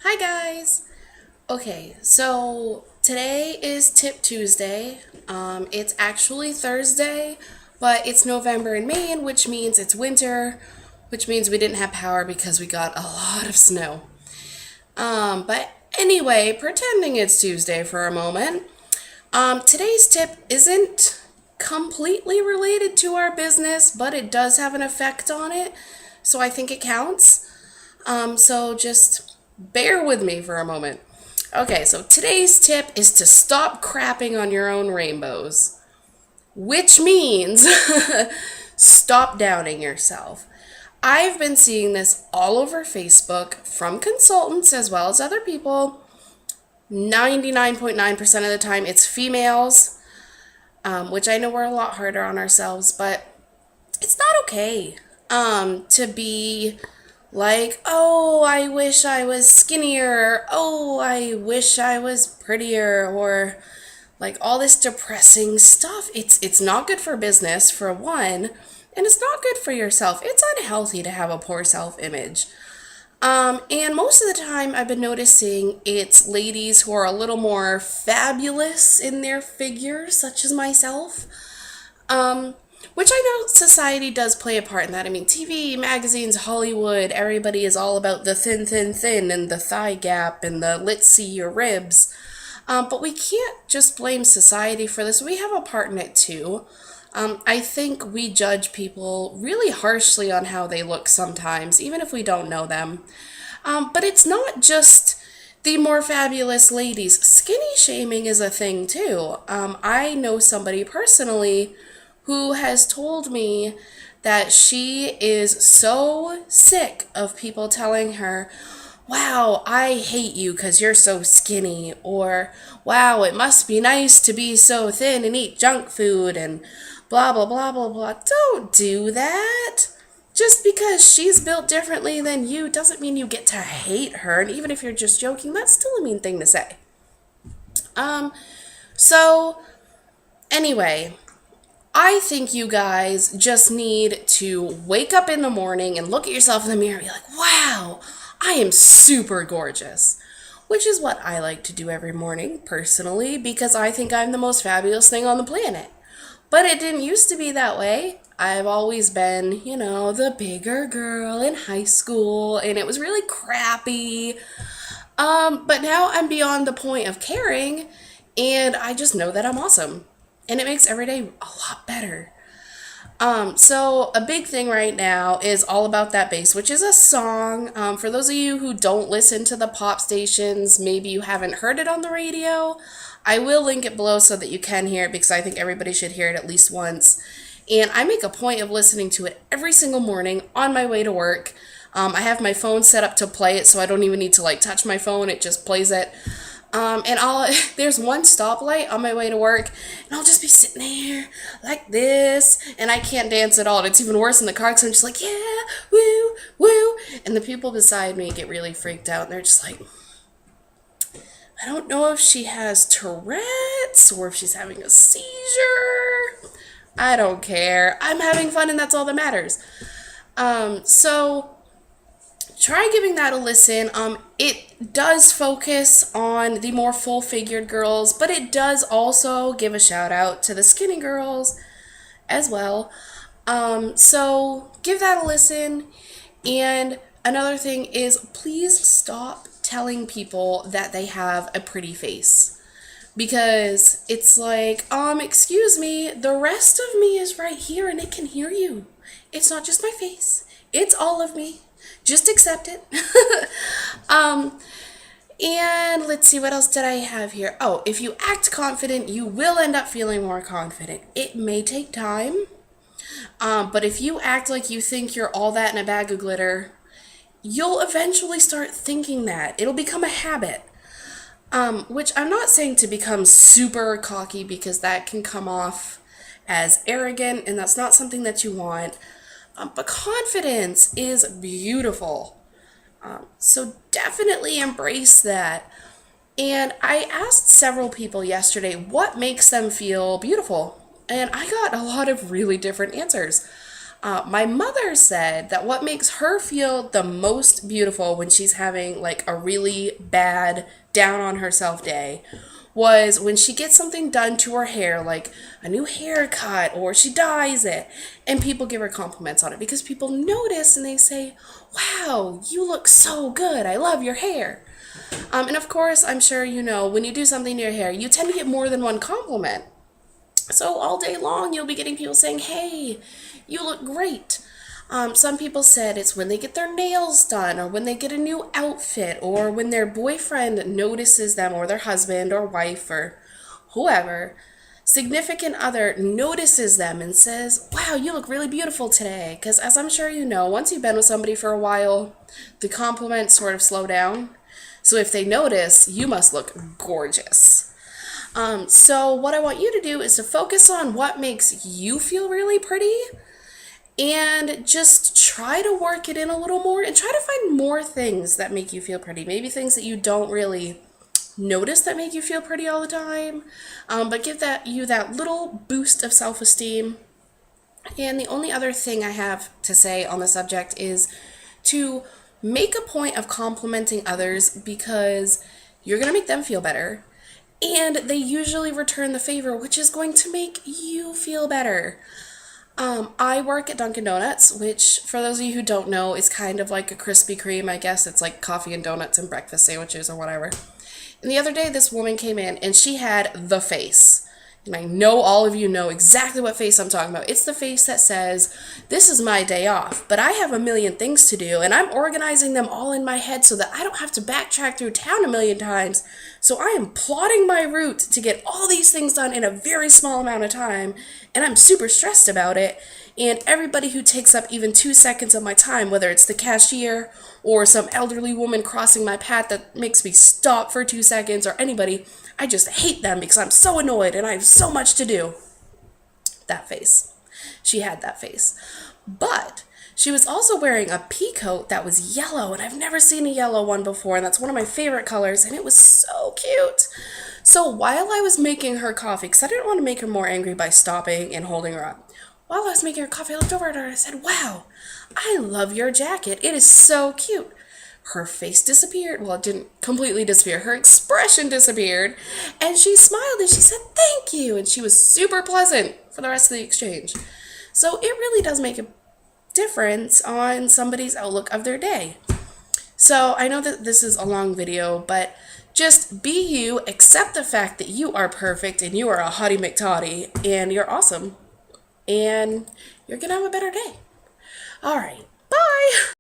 Hi guys! Okay, so today is Tip Tuesday. It's actually Thursday, but it's November in Maine, which means it's winter, which means we didn't have power because we got a lot of snow. But anyway, pretending it's Tuesday for a moment, today's tip isn't completely related to our business, but it does have an effect on it, so I think it counts. So just bear with me for a moment. Okay, so today's tip is to stop crapping on your own rainbows, which means stop doubting yourself. I've been seeing this all over Facebook from consultants as well as other people. 99.9% of the time, it's females, which I know we're a lot harder on ourselves, but it's not okay to be like, oh, I wish I was skinnier. Oh, I wish I was prettier, or like all this depressing stuff. It's not good for business for one, and it's not good for yourself. It's unhealthy to have a poor self-image. And most of the time, I've been noticing it's ladies who are a little more fabulous in their figures, such as myself. Um, which I know society does play a part in that. I mean, TV, magazines, Hollywood, everybody is all about the thin, thin, thin, and the thigh gap, and the let's see your ribs. But we can't just blame society for this. We have a part in it too. I think we judge people really harshly on how they look sometimes, even if we don't know them. But it's not just the more fabulous ladies. Skinny shaming is a thing too. I know somebody personally who has told me that she is so sick of people telling her, wow, I hate you because you're so skinny, or wow, it must be nice to be so thin and eat junk food, and blah, blah, blah, blah, blah. Don't do that. Just because she's built differently than you doesn't mean you get to hate her, and even if you're just joking, that's still a mean thing to say. So, anyway, I think you guys just need to wake up in the morning and look at yourself in the mirror and be like, wow, I am super gorgeous. Which is what I like to do every morning, personally, because I think I'm the most fabulous thing on the planet. But it didn't used to be that way. I've always been, the bigger girl in high school, and it was really crappy. But now I'm beyond the point of caring, and I just know that I'm awesome. And it makes every day a lot better. So a big thing right now is All About That Bass, which is a song. For those of you who don't listen to the pop stations, maybe you haven't heard it on the radio, I will link it below so that you can hear it because I think everybody should hear it at least once. And I make a point of listening to it every single morning on my way to work. I have my phone set up to play it so I don't even need to touch my phone, it just plays it. And there's one stoplight on my way to work, and I'll just be sitting there like this, and I can't dance at all. And it's even worse in the car because I'm just like, yeah, woo, woo. And the people beside me get really freaked out, and they're just like, I don't know if she has Tourette's or if she's having a seizure. I don't care. I'm having fun, and that's all that matters. So try giving that a listen. It does focus on the more full-figured girls, but it does also give a shout out to the skinny girls as well. So give that a listen. And another thing is, please stop telling people that they have a pretty face. Because it's like, excuse me, the rest of me is right here and it can hear you. It's not just my face. It's all of me. Just accept it. And let's see, what else did I have here? Oh, if you act confident, you will end up feeling more confident. It may take time, but if you act like you think you're all that in a bag of glitter, you'll eventually start thinking that. It'll become a habit. Which I'm not saying to become super cocky because that can come off as arrogant, and that's not something that you want. But confidence is beautiful. So definitely embrace that. And I asked several people yesterday what makes them feel beautiful. And I got a lot of really different answers. My mother said that what makes her feel the most beautiful when she's having like a really bad down on herself day was when she gets something done to her hair, like a new haircut or she dyes it, and people give her compliments on it because people notice and they say, wow, you look so good. I love your hair. And of course, I'm sure you know when you do something to your hair, you tend to get more than one compliment. So all day long, you'll be getting people saying, hey, you look great. Some people said it's when they get their nails done or when they get a new outfit or when their boyfriend notices them or their husband or wife or whoever, significant other notices them and says, wow, you look really beautiful today. Because as I'm sure you know, once you've been with somebody for a while, the compliments sort of slow down. So if they notice, you must look gorgeous. So what I want you to do is to focus on what makes you feel really pretty and just try to work it in a little more and try to find more things that make you feel pretty. Maybe things that you don't really notice that make you feel pretty all the time, but give you that little boost of self-esteem. And the only other thing I have to say on the subject is to make a point of complimenting others because you're going to make them feel better. And they usually return the favor, which is going to make you feel better. I work at Dunkin' Donuts, which, for those of you who don't know, is kind of like a Krispy Kreme, I guess. It's like coffee and donuts and breakfast sandwiches or whatever. And the other day, this woman came in, and she had the face. And I know all of you know exactly what face I'm talking about. It's the face that says, this is my day off, but I have a million things to do, and I'm organizing them all in my head so that I don't have to backtrack through town a million times. So I am plotting my route to get all these things done in a very small amount of time, and I'm super stressed about it. And everybody who takes up even 2 seconds of my time, whether it's the cashier or some elderly woman crossing my path that makes me stop for 2 seconds or anybody, I just hate them because I'm so annoyed and I have so much to do. That face. She had that face. But she was also wearing a pea coat that was yellow, and I've never seen a yellow one before, and that's one of my favorite colors, and it was so cute. So while I was making her coffee, because I didn't want to make her more angry by stopping and holding her up, while I was making her coffee, I looked over at her and I said, wow, I love your jacket. It is so cute. Her face disappeared. Well, it didn't completely disappear. Her expression disappeared. And she smiled and she said, thank you. And she was super pleasant for the rest of the exchange. So it really does make a difference on somebody's outlook of their day. So I know that this is a long video, but just be you, accept the fact that you are perfect and you are a hottie McToddy and you're awesome. And you're going to have a better day. All right. Bye.